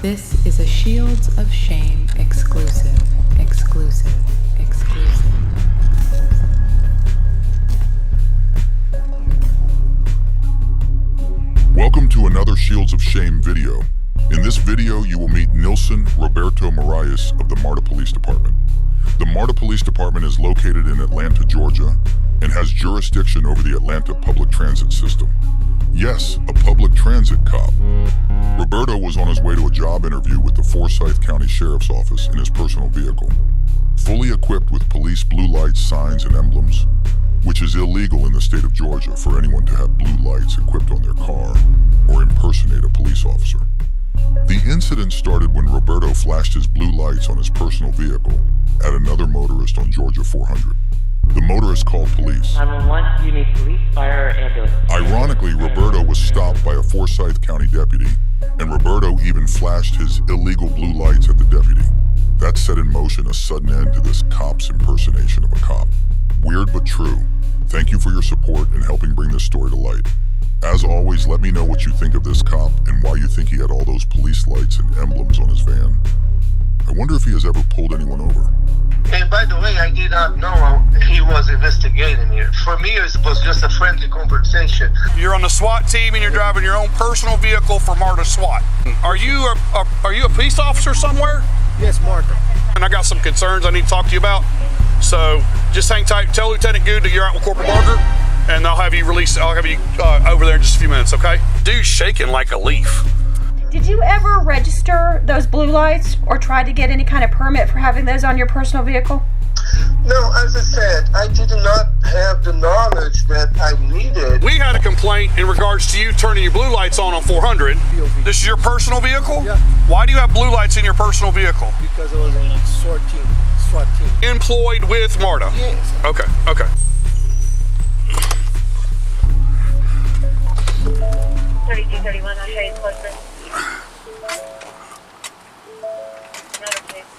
This is a Shields of Shame exclusive. Welcome to another Shields of Shame video. In this video, you will meet Nilson Roberto Marias of the Marta Police Department. The Marta Police Department is located in Atlanta, Georgia, and has jurisdiction over the Atlanta public transit system. Yes, a public transit cop. Roberto was on his way to a job interview with the Forsyth County Sheriff's Office in his personal vehicle, fully equipped with police blue lights, signs, and emblems, which is illegal in the state of Georgia for anyone to have blue lights equipped on their car or impersonate a police officer. The incident started when Roberto flashed his blue lights on his personal vehicle at another motorist on Georgia 400. The motorist called police. 911, you need police, fire, or ambulance. Ironically, Roberto was stopped by a Forsyth County deputy, and Roberto even flashed his illegal blue lights at the deputy. That set in motion a sudden end to this cop's impersonation of a cop. Weird but true. Thank you for your support in helping bring this story to light. As always, let me know what you think of this cop and why you think he had all those police lights and emblems on his van. I wonder if he has ever pulled anyone over. And by the way, I did not know he was investigating it. For me, it was just a friendly conversation. You're on the SWAT team and you're driving your own personal vehicle for Marta SWAT. Are you a police officer somewhere? Yes, Marta. And I got some concerns I need to talk to you about. So just hang tight. Tell Lieutenant Good that you're out with Corporal Barker, and I'll have you released. I'll have you over there in just a few minutes, okay? Dude's shaking like a leaf. Did you ever register those blue lights or try to get any kind of permit for having those on your personal vehicle? No, as I said, I did not have the knowledge that I needed. We had a complaint in regards to you turning your blue lights on 400. POV. This is your personal vehicle? Yeah. Why do you have blue lights in your personal vehicle? Because I was in SWAT team. Employed with Marta? Yes. Okay. 3231, I'll show you closer. Another case.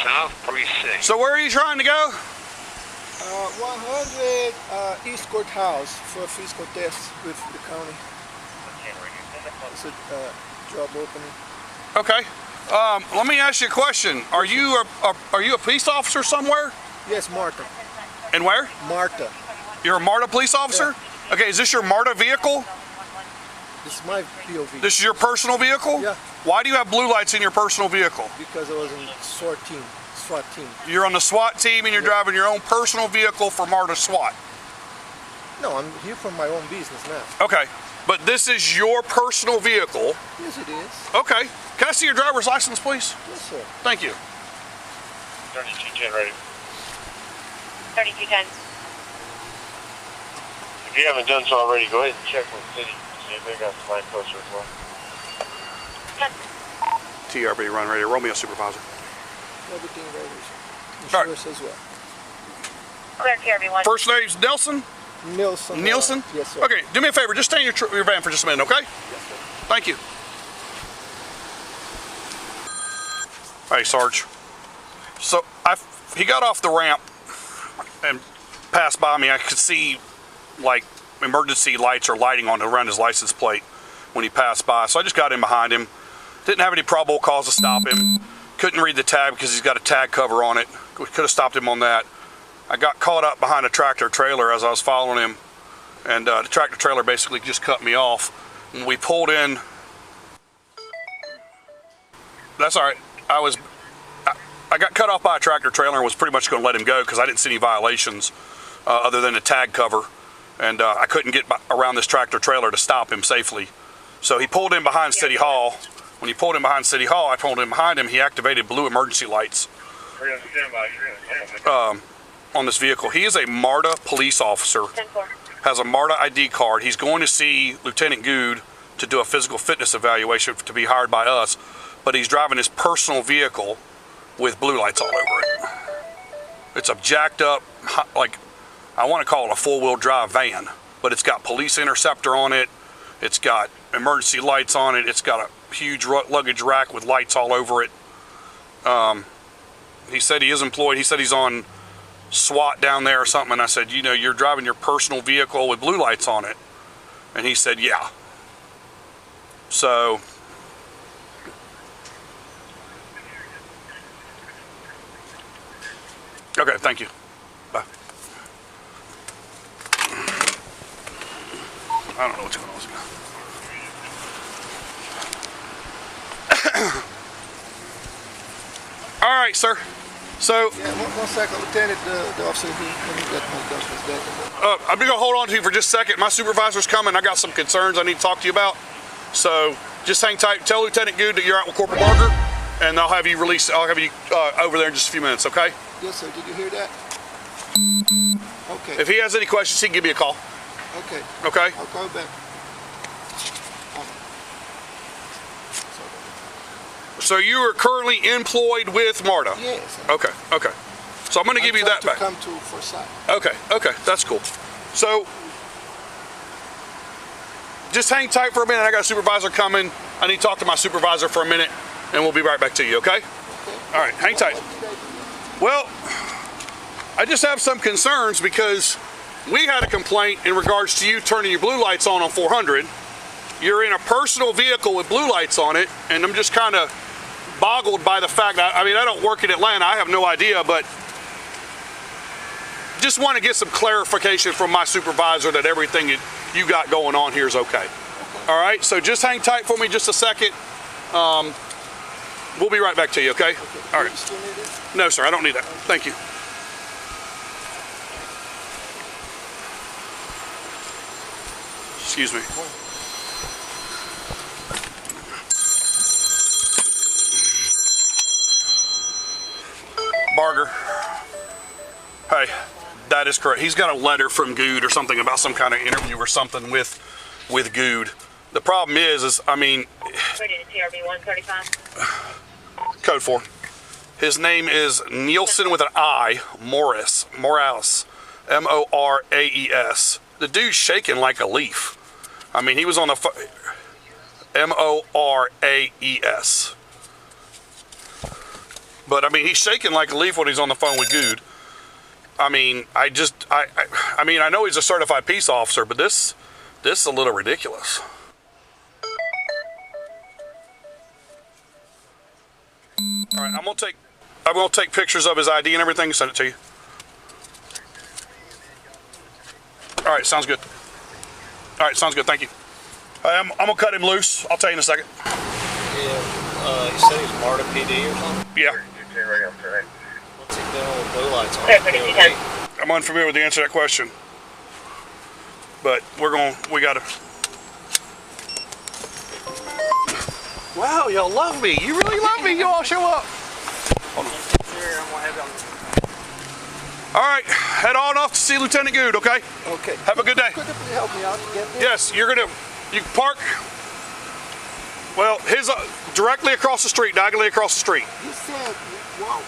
South Precinct. So where are you trying to go? 100 East Courthouse for a physical test with the county. It's a job opening. Okay. Let me ask you a question. Are you a police officer somewhere? Yes, Marta. And where? Marta. You're a Marta police officer? Yeah. Okay, is this your Marta vehicle? This is my POV. This is your personal vehicle? Yeah. Why do you have blue lights in your personal vehicle? Because I was in SWAT team. You're on the SWAT team and you're driving your own personal vehicle for Marta SWAT. No, I'm here for my own business now. Okay, but this is your personal vehicle. Yes, it is. Okay. Can I see your driver's license, please? Yes, sir. Thank you. 3210 ready. 3210. If you haven't done so already, go ahead and check with the city. See if they got the line closer as well. TRB, run ready. Roll me a supervisor. Everything ready. All right. Insurance as well. Clear TRB1. First name's Nelson? Nilson. Nielsen? Yes, sir. Okay, do me a favor. Just stay in your van for just a minute, okay? Yes, sir. Thank you. Hey, Sarge. So he got off the ramp and passed by me. I could see like emergency lights or lighting on around his license plate when he passed by. So I just got in behind him. Didn't have any probable cause to stop him. Couldn't read the tag because he's got a tag cover on it. Could have stopped him on that. I got caught up behind a tractor trailer as I was following him, and the tractor trailer basically just cut me off. When we pulled in, that's all right. I got cut off by a tractor trailer and was pretty much going to let him go because I didn't see any violations other than the tag cover, and I couldn't get around this tractor trailer to stop him safely. So he pulled in behind City Hall. When he pulled in behind City Hall, I pulled in behind him. He activated blue emergency lights on this vehicle. He is a Marta police officer, 10-4. has a Marta ID card. He's going to see Lieutenant Good to do a physical fitness evaluation to be hired by us, but he's driving his personal vehicle with blue lights all over it. It's a jacked up, like, I want to call it a four-wheel drive van, but it's got police interceptor on it. It's got emergency lights on it. It's got a huge luggage rack with lights all over it. He said he is employed. He said he's on SWAT down there or something. And I said, you know, you're driving your personal vehicle with blue lights on it. And he said, yeah. So, okay, thank you. Bye. I don't know what's going on with this guy. All right, sir. So, Yeah, one second, Lieutenant, the officer, he got my documents back. I'm gonna hold on to you for just a second. My supervisor's coming. I got some concerns I need to talk to you about. So, just hang tight. Tell Lieutenant Good that you're out with Corporal Barker, and I'll have you released. I'll have you over there in just a few minutes. Okay? Yes, sir. Did you hear that? Okay. If he has any questions, he can give me a call. Okay. Okay? I'll call back. So you are currently employed with Marta? Yes. Okay, okay. So I'm going to give you that back. Come to Forsyth. Okay, okay, that's cool. So just hang tight for a minute. I got a supervisor coming. I need to talk to my supervisor for a minute, and we'll be right back to you, okay? All right, hang tight. Well, I just have some concerns because we had a complaint in regards to you turning your blue lights on 400. You're in a personal vehicle with blue lights on it, and I'm just kind of boggled by the fact that, I mean, I don't work in Atlanta, I have no idea, but just want to get some clarification from my supervisor that everything you got going on here is okay. All right, so just hang tight for me just a second. We'll be right back to you, okay? All right. Still need it? No, sir, I don't need that. Thank you. Excuse me. Barger. Hey, that is correct. He's got a letter from Good or something about some kind of interview or something with Good. The problem is I mean, Ready to TRB 135. code 4. His name is Nielsen with an I, Morales, Moraes. The dude's shaking like a leaf. I mean, he was on the Moraes. But I mean, he's shaking like a leaf when he's on the phone with Good. I mean, I mean, I know he's a certified peace officer, but this is a little ridiculous. All right, I'm gonna take pictures of his ID and everything and send it to you. All right, sounds good. All right, sounds good. Thank you. I'm gonna cut him loose. I'll tell you in a second. Yeah, you said he's Marta PD or something? Yeah. What's he doing with blue lights on? Okay, I'm unfamiliar with the answer to that question, but we gotta. Wow, y'all love me. You really love me. You all show up. Hold on. All right, head on off to see Lieutenant Good, okay? Okay. Have a good day. Could you please help me out to get there? Yes, you park, well, his directly across the street, diagonally across the street. You said, wow,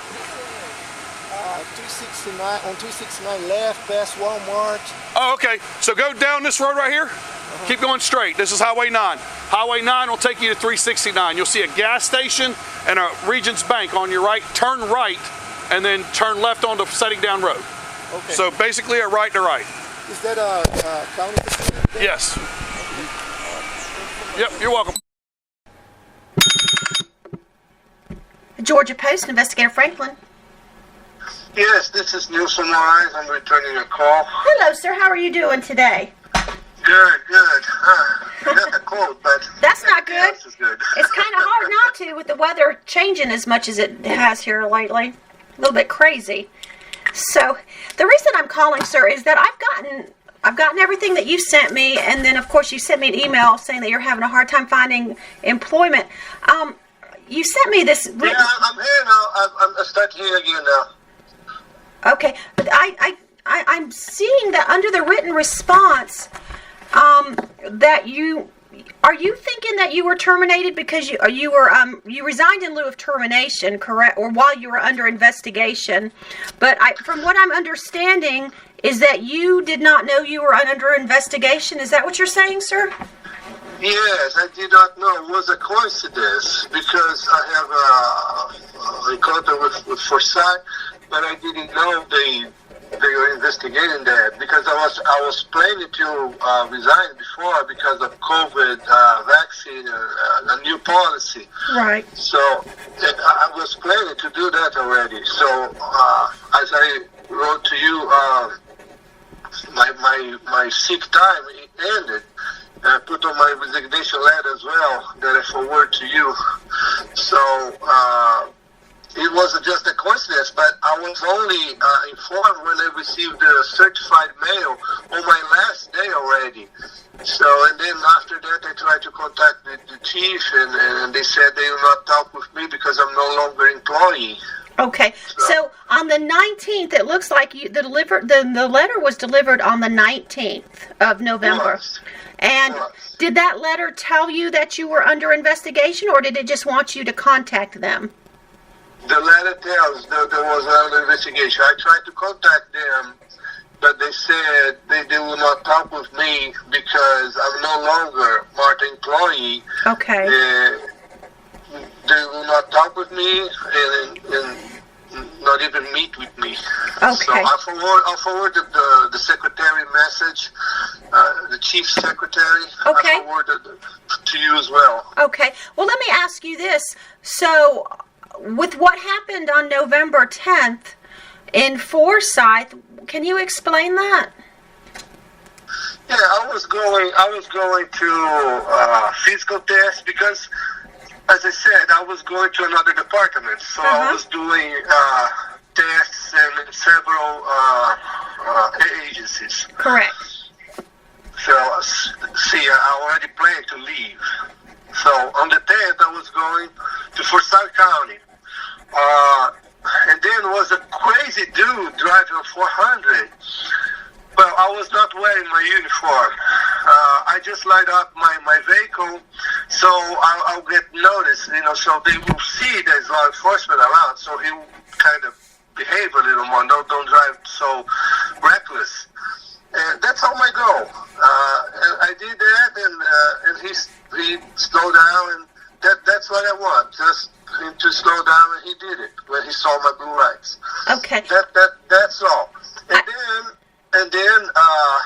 269, on 269 left past Walmart. Oh, okay. So go down this road right here. Keep going straight. This is Highway 9. Highway 9 will take you to 369. You'll see a gas station and a Regions Bank on your right. Turn right and then turn left onto Setting Down Road. Okay. So basically a right to right. Is that a county facility there? Yes. Yep, you're welcome. Georgia Post, Investigator Franklin. Yes, this is Nielsen Morales. I'm returning your call. Hello, sir. How are you doing today? Good. I got the cold, but That's not good. else is good. It's kind of hard not to with the weather changing as much as it has here lately. A little bit crazy. So the reason I'm calling, sir, is that I've gotten everything that you sent me, and then of course you sent me an email saying that you're having a hard time finding employment. You sent me this. Yeah, I'm here now. I'm starting here again now. Okay, but I'm seeing that under the written response, that you thinking that you were terminated because you resigned in lieu of termination, correct? Or while you were under investigation. But from what I'm understanding is that you did not know you were under investigation. Is that what you're saying, sir? Yes, I did not know. It was a coincidence because I have a encounter with Forsyth, but I didn't know they were investigating that because I was planning to resign before because of COVID vaccine, a new policy. Right. So I was planning to do that already. So as I wrote to you, my sick time ended. I put on my resignation letter as well that I forward to you. So it wasn't just a coincidence, but I was only informed when I received the certified mail on my last day already. So, and then after that, I tried to contact the chief, and they said they will not talk with me because I'm no longer employee. Okay, so on the 19th, it looks like the letter was delivered on the 19th of November. And did that letter tell you that you were under investigation, or did it just want you to contact them? The letter tells that there was an investigation. I tried to contact them, but they said they will not talk with me because I'm no longer Marta employee. Okay. They will not talk with me and not even meet with me. Okay. So I'll forward the secretary message, the chief secretary. Okay. I forwarded to you as well. Okay. Well, let me ask you this. So, with what happened on November 10th in Forsyth, can you explain that? Yeah, I was going to physical test because, as I said, I was going to another department, so I was doing tests in several agencies. Correct. So, see, I already planned to leave. So on the 10th, I was going to Forsyth County. And then was a crazy dude driving a 400. Well, I was not wearing my uniform. I just light up my vehicle, so I'll get noticed, so they will see there's law enforcement around, so he will kind of behave a little more. Don't drive so reckless. And that's all my goal. And I did that, and he slowed down, and that's what I want. Just him to slow down, and he did it when he saw my blue lights. Okay. That's all. And then I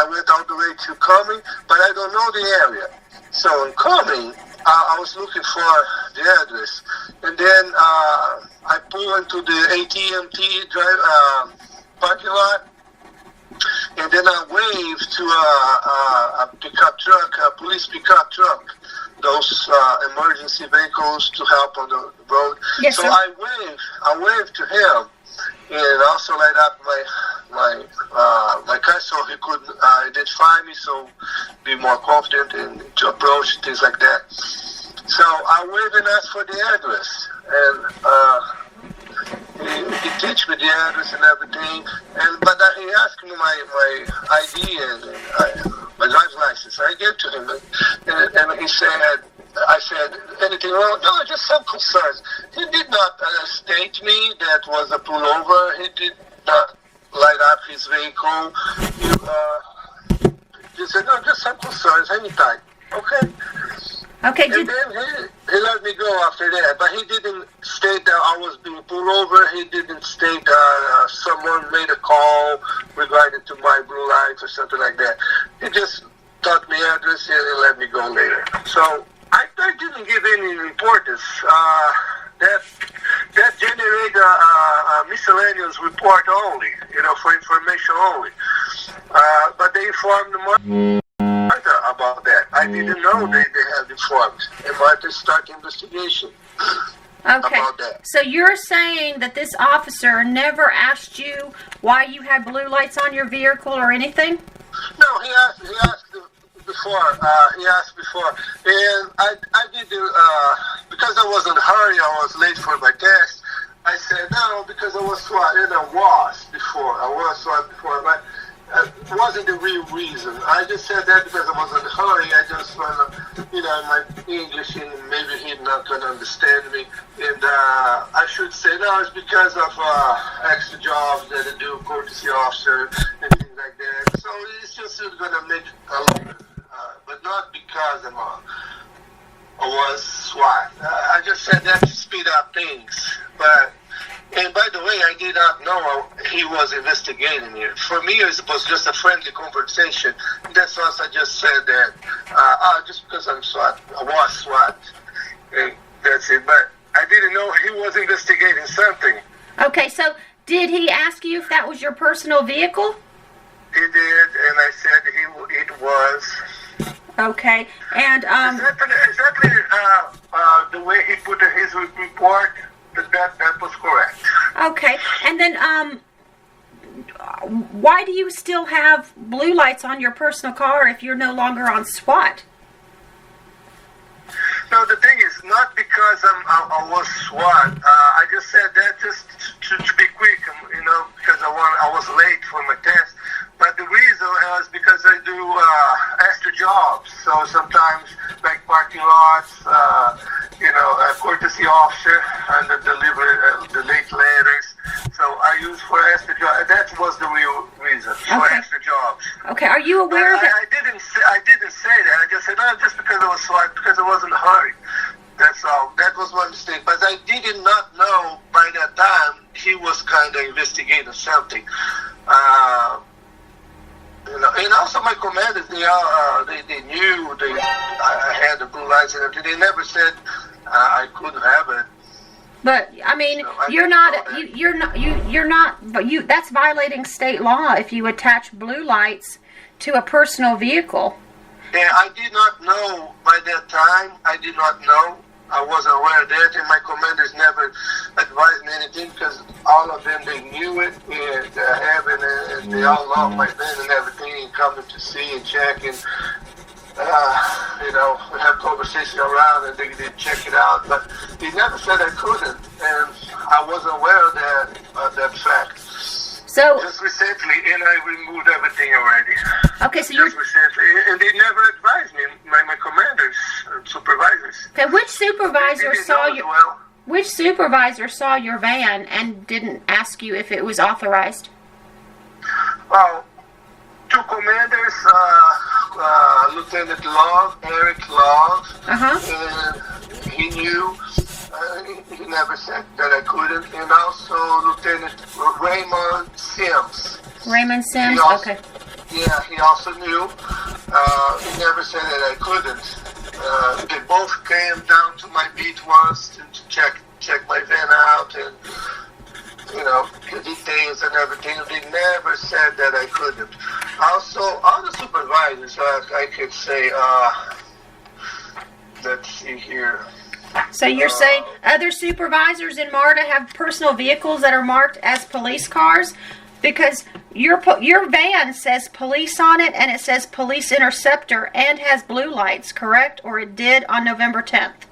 went all the way to Cumming, but I don't know the area. So in Cumming, I was looking for the address, and then I pulled into the AT&T parking lot, and then I waved to a pickup truck, a police pickup truck, those emergency vehicles to help on the road. Yes, so sir. I waved to him, and also light up my car so he could identify me, so be more confident in to approach, things like that. So I waved and asked for the address, and he teach me the address and everything, but he asked me my ID and my driver's license. I gave to him, and he said, I said, anything wrong? No, just some concerns. He did not state me that was a pullover. He did not light up his vehicle. He said, no, just some concerns, anytime. Okay. Okay. And then he let me go after that, but he didn't state that I was being pulled over. He didn't state someone made a call regarding to my blue lights or something like that. He just taught me address and he let me go later. So I didn't give any importance. That generated a miscellaneous report only, for information only. But they informed Marta about that. I didn't know they had informed. And Marta started investigation about that. So you're saying that this officer never asked you why you had blue lights on your vehicle or anything? No, he asked before. And I did because I was in a hurry, I was late for my test. I said no because I was SWAT, and I was SWAT before, but it wasn't the real reason. I just said that because I was in a hurry. I just want to, my English, and maybe he's not going to understand me. And I should say no, it's because of extra jobs that I do, courtesy officer and things like that. So it's just going to make a little, but not because I was SWAT. I just said that to speed up things. And by the way, I did know he was investigating it. For me, it was just a friendly conversation. That's why I just said that, just because I'm SWAT, I was SWAT, and that's it. But I didn't know he was investigating something. Okay, so did he ask you if that was your personal vehicle? He did, and I said it was. Okay, and Exactly the way he put in his report, that was correct. okay, and then why do you still have blue lights on your personal car if you're no longer on SWAT? No, the thing is not because I was SWAT. I just said that just to be quick, because I was late for my test. But the reason was because I do extra jobs. So sometimes, like parking lots, a courtesy officer and deliver the late letters. So I use for extra jobs. That was the real reason for extra jobs. Okay, are you aware that? I didn't say that. I just said, just because I was SWAT, because I was in a hurry. That's all. That was my mistake. But I did not know by that time he was kind of investigating something. And also my commanders, they knew I had the blue lights and everything. They never said I couldn't have it. But I mean, So I you're didn't not. But that's violating state law if you attach blue lights to a personal vehicle. And I did not know by that time. I did not know. I wasn't aware of that, and my commanders never advised me anything because all of them, they knew it, and they all loved my van and everything, and coming to see and check, and we have conversation around, and they check it out, but they never said I couldn't, and I wasn't aware of that fact. So Just recently, and I removed everything already. okay, so you're Just recently, and they never advised me, my commanders, supervisors. okay. Which supervisor They didn't saw know as you? well. Which supervisor saw your van and didn't ask you if it was authorized? Well, two commanders, Lieutenant Love, Eric Love, and he knew. He never said that I couldn't, and also Lieutenant Raymond Sims. Raymond Sims. He also- Okay. Yeah, he also knew. He never said that I couldn't. They both came down to my beat once to check my van out and the details and everything. They never said that I couldn't. Also, all the supervisors, I could say. Let's see here. So you're saying other supervisors in MARTA have personal vehicles that are marked as police cars? Because your van says police on it, and it says police interceptor, and has blue lights, correct? Or it did on November 10th?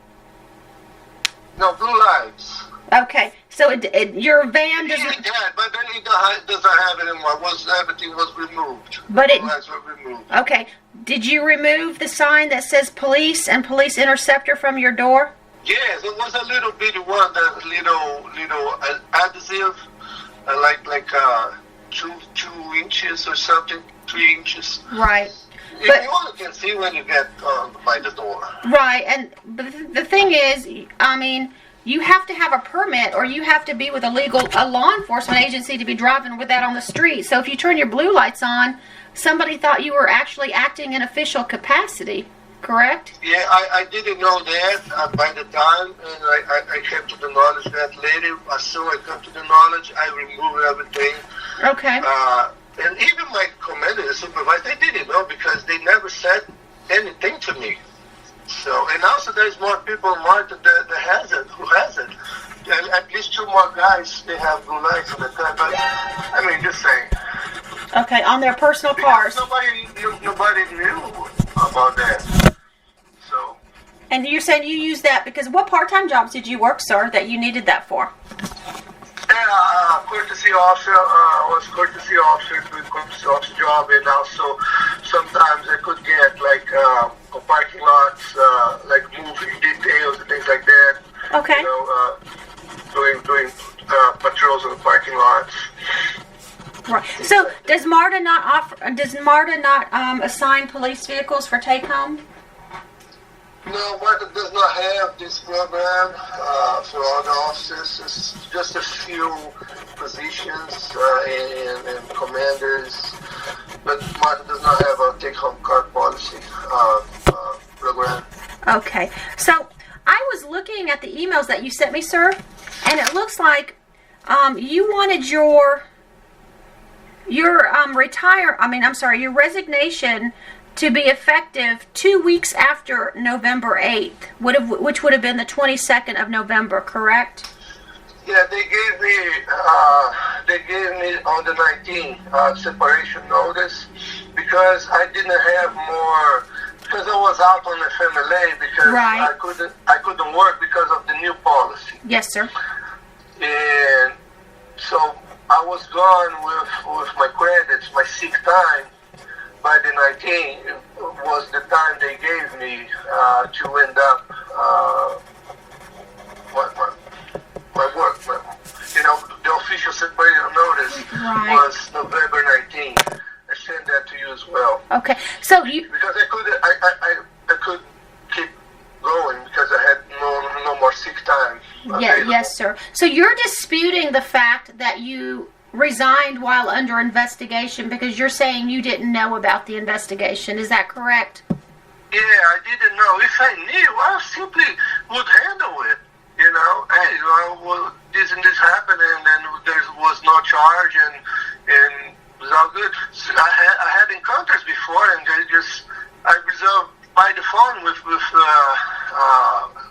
No, blue lights. Okay, so your van doesn't... Yeah, but then it doesn't have it anymore. Everything was removed. But it... Blue lights were removed. Okay, did you remove the sign that says police and police interceptor from your door? Yes, it was a little bitty one, that little adhesive, like 2 inches or something, 3 inches. Right. You only can see when you get by the door. Right, but the thing is, I mean, you have to have a permit, or you have to be with a law enforcement agency to be driving with that on the street. So if you turn your blue lights on, somebody thought you were actually acting in official capacity. Correct? Yeah, I didn't know that by the time, and I came to the knowledge that later. As soon as I come to the knowledge, I removed everything. Okay. And even my commander, the supervisor, they didn't know because they never said anything to me. So, and also there's more people in Marta that has it, who has it. And at least 2 more guys, they have blue lights on the car. But, I mean, just saying. Okay, on their personal cars. Nobody knew about that. So. And you're saying you use that because what part-time jobs did you work, sir, that you needed that for? Yeah, courtesy officer. I was courtesy officer doing courtesy officer job, and also sometimes I could get like parking lots, like moving details and things like that. Okay. Doing patrols in the parking lots. Right. So does MARTA not assign police vehicles for take home? No, Marta does not have this program for all the officers. It's just a few positions and commanders, but Marta does not have a take-home car policy program. Okay. So I was looking at the emails that you sent me, sir, and it looks like you wanted your your resignation to be effective 2 weeks after November 8th, which would have been the 22nd of November, correct? Yeah, they gave me on the 19th separation notice because I didn't have more, because I was out on FMLA because Right. I couldn't work because of the new policy. Yes, sir. And so I was gone with my credits, my sick time. By the 19th was the time they gave me to end up my work. The official separation notice Right. was November 19th. I sent that to you as well. Okay. So you. Because I could keep going because I had no more sick time. Yeah, available. yes, sir. So you're disputing the fact that you resigned while under investigation because you're saying you didn't know about the investigation. Is that correct? Yeah, I didn't know. If I knew, I simply would handle it. Hey, well, this and this happened, and then there was no charge, and it was all good. So I had encounters before, and I resolved by the phone with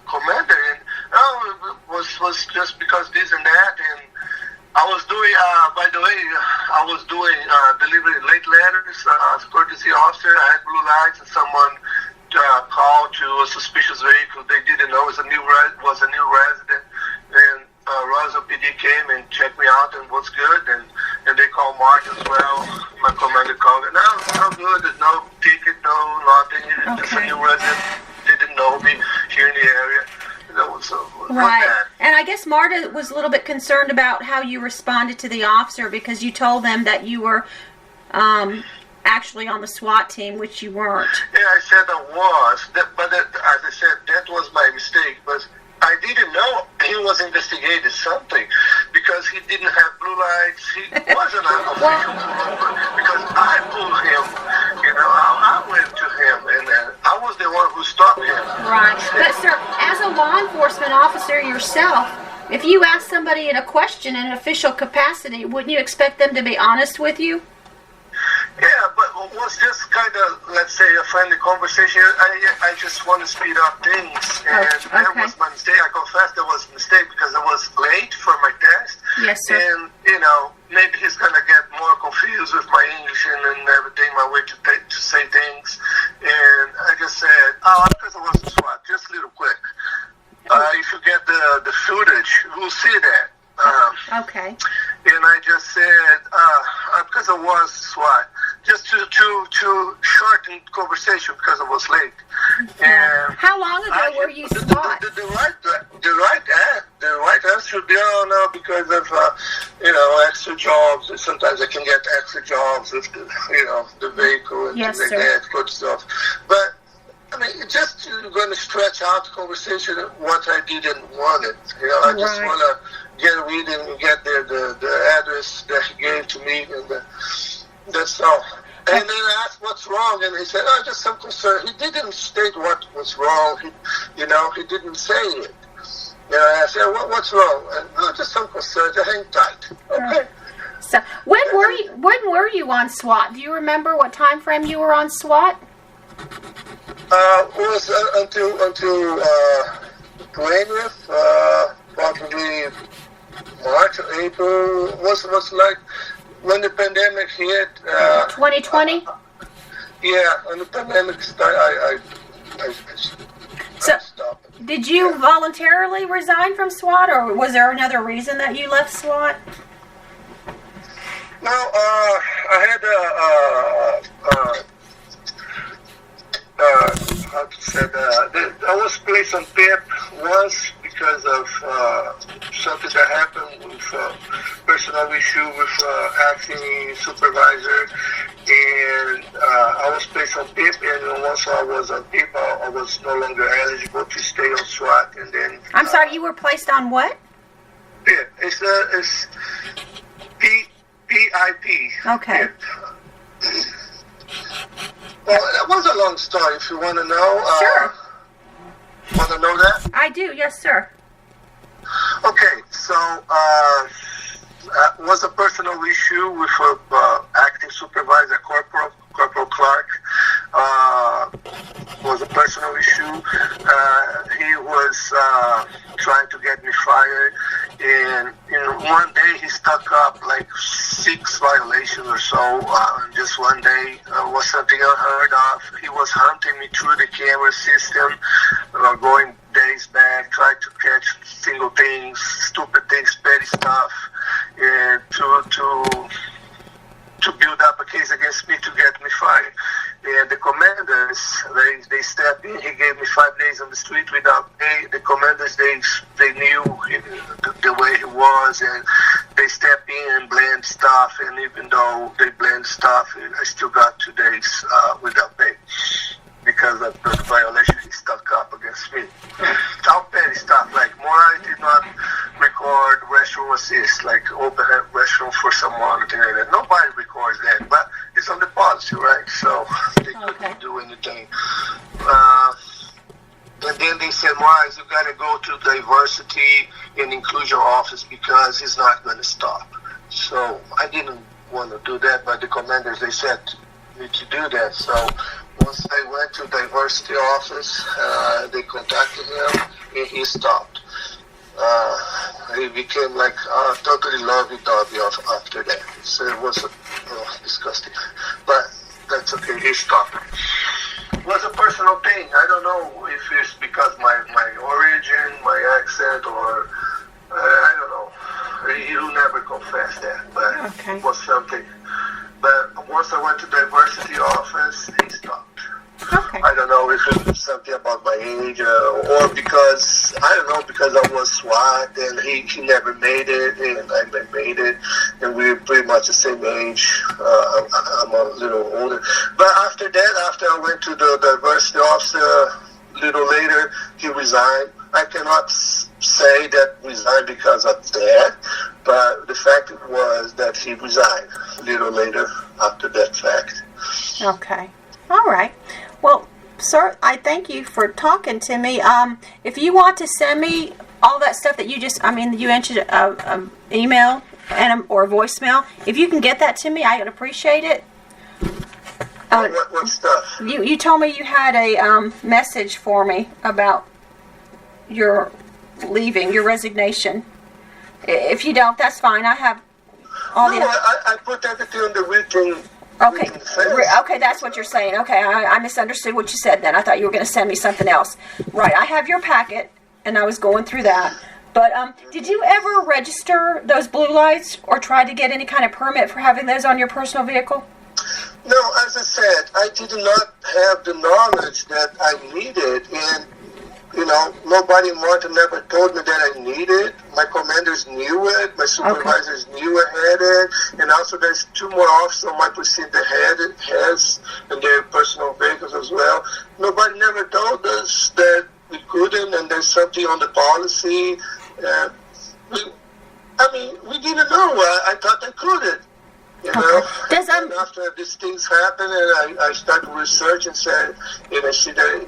commander, and it was just because this and that, and I was doing, by the way, I was doing delivering late letters as a courtesy officer. I had blue lights, and someone called to a suspicious vehicle. They didn't know it was a new resident, and Rosa PD came and checked me out, and was good. And they called Mark as well. My commander called me. No good. There's no ticket, no nothing. It's just a new resident. Didn't know me here in the area. Right. And I guess Marta was a little bit concerned about how you responded to the officer because you told them that you were actually on the SWAT team, which you weren't. Yeah, I said I was. But as I said, that was my mistake. But I didn't know he was investigating something because he didn't have blue lights. He wasn't an official because I pulled him. I went to him, and I was the one who stopped him. Right. But, sir, as a law enforcement officer yourself, if you ask somebody a question in an official capacity, wouldn't you expect them to be honest with you? Yeah, but it was just kind of, let's say, a friendly conversation. I just want to speed up things, and that was my mistake. I confess that was a mistake because I was late for my test. Yes, sir. And, maybe he's going to get more confused with my English and everything, my way to say things. And I just said, because I was in SWAT, just a little quick. If you get the footage, we'll see that. Okay. And I just said, because I was SWAT, just to shorten conversation because I was late. And how long ago were you SWAT? The right answer should be, because of extra jobs. Sometimes I can get extra jobs with the vehicle and yes, things like that, good stuff. But just going to stretch out the conversation. What I didn't want it. I just want to get reading and get the address that he gave to me, and that's all. And then I asked what's wrong, and he said, just some concern. He didn't state what was wrong. He didn't say it. I said, what's wrong? And just some concern. Just hang tight. Okay. So when were you on SWAT? Do you remember what time frame you were on SWAT? It was until 20th, probably March or April. Was like when the pandemic hit. 2020? Yeah, when the pandemic started, I stopped. Did you voluntarily resign from SWAT, or was there another reason that you left SWAT? No, I had how to say that? I was placed on PIP once because of something that happened with personal issue with acting supervisor, and I was placed on PIP, and so I was on paper. I was no longer eligible to stay on SWAT, and then. I'm sorry, you were placed on what? Yeah, it's PIP. Okay. Yeah. Well, that was a long story. If you want to know. Sure. Want to know that? I do, yes, sir. Okay, so was a personal issue with acting supervisor, Corporal Clark. Was a personal issue. He was trying to get me fired, and one day he stuck up like 6 violations or so. Just one day was something unheard of. He was hunting me through the camera system, going days back, tried to catch single things, stupid things, petty stuff, and to build up a case against me to get me fired. And the commanders, they stepped in. He gave me 5 days on the street without pay. The commanders, they knew the way he was, and they stepped in and blamed stuff. And even though they blamed stuff, I still got 2 days without pay because of the violation he stuck up against me. All petty stuff, like Mora did not record restroom assist, like open a restroom for someone, and that. Nobody records that, but it's on the policy, right? So they couldn't do anything. And then they said, Mora, you got to go to diversity and inclusion office because he's not going to stop. So I didn't want to do that, but the commanders, they said me to do that. So once I went to diversity office, they contacted him, and he stopped. He became like totally lovey-dovey after that. So it was disgusting. But that's okay, he stopped. It was a personal thing. I don't know if it's because my origin, my accent, or I don't know. He'll never confess that, but it was something. But once I went to diversity office, he stopped. Okay. I don't know if it was something about my age or because, I don't know, because I was SWAT and he never made it and I made it and we were pretty much the same age. I'm a little older. But after that, after I went to the diversity officer, a little later, he resigned. I cannot say that resigned because of that, but the fact was that he resigned a little later after that fact. Okay. All right. Well, sir, I thank you for talking to me. If you want to send me all that stuff that you you mentioned email or voicemail, if you can get that to me, I would appreciate it. What stuff? You told me you had a message for me about your leaving, your resignation. If you don't, that's fine. I have all the... I put everything on the written... Okay, okay, that's what you're saying. Okay, I misunderstood what you said then. I thought you were going to send me something else. Right, I have your packet, and I was going through that. But did you ever register those blue lights or try to get any kind of permit for having those on your personal vehicle? No, as I said, I did not have the knowledge that I needed, and nobody in Marta never told me that I needed it. My commanders knew it. My supervisors knew I had it. And also there's 2 more officers on my precinct that has in their personal vehicles as well. Nobody never told us that we couldn't, and there's something on the policy. We didn't know. I thought I couldn't. And after these things happened, and I started research and said, I see that I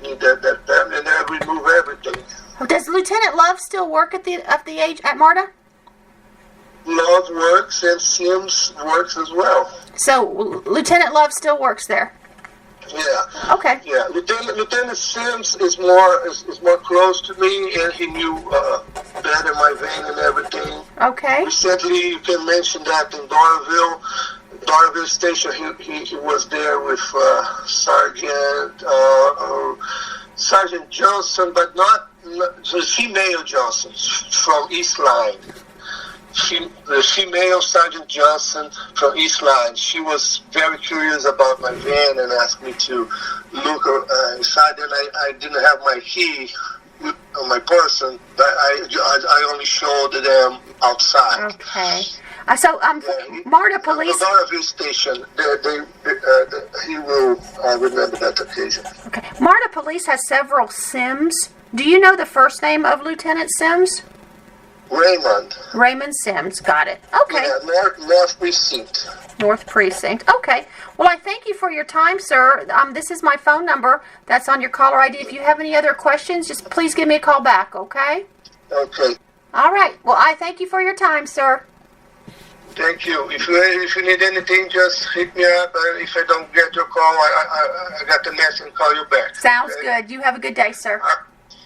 need that permit, and then I remove everything. Does Lieutenant Love still work at at Marta? Love works, and Sims works as well. So Lieutenant Love still works there. Yeah. Okay. Yeah, Lieutenant Sims is more close to me, and he knew better my vein and everything. Okay. Recently, you can mention that in Doraville Station, he was there with Sergeant Johnson, but not the female Johnson from East Line. The female Sergeant Johnson from East Line. She was very curious about my van and asked me to look inside. And I didn't have my key on my person, but I only showed them outside. Okay. Marta Police. The Doraville station. He will remember that occasion. Okay. Marta Police has several Sims. Do you know the first name of Lieutenant Sims? Raymond Sims. Got it. Okay. Yeah, North Precinct. North Precinct. Okay. Well, I thank you for your time, sir. This is my phone number. That's on your caller ID. If you have any other questions, just please give me a call back, okay? Okay. All right. Well, I thank you for your time, sir. Thank you. If you need anything, just hit me up. If I don't get your call, I got the message and call you back. Sounds good. You have a good day, sir.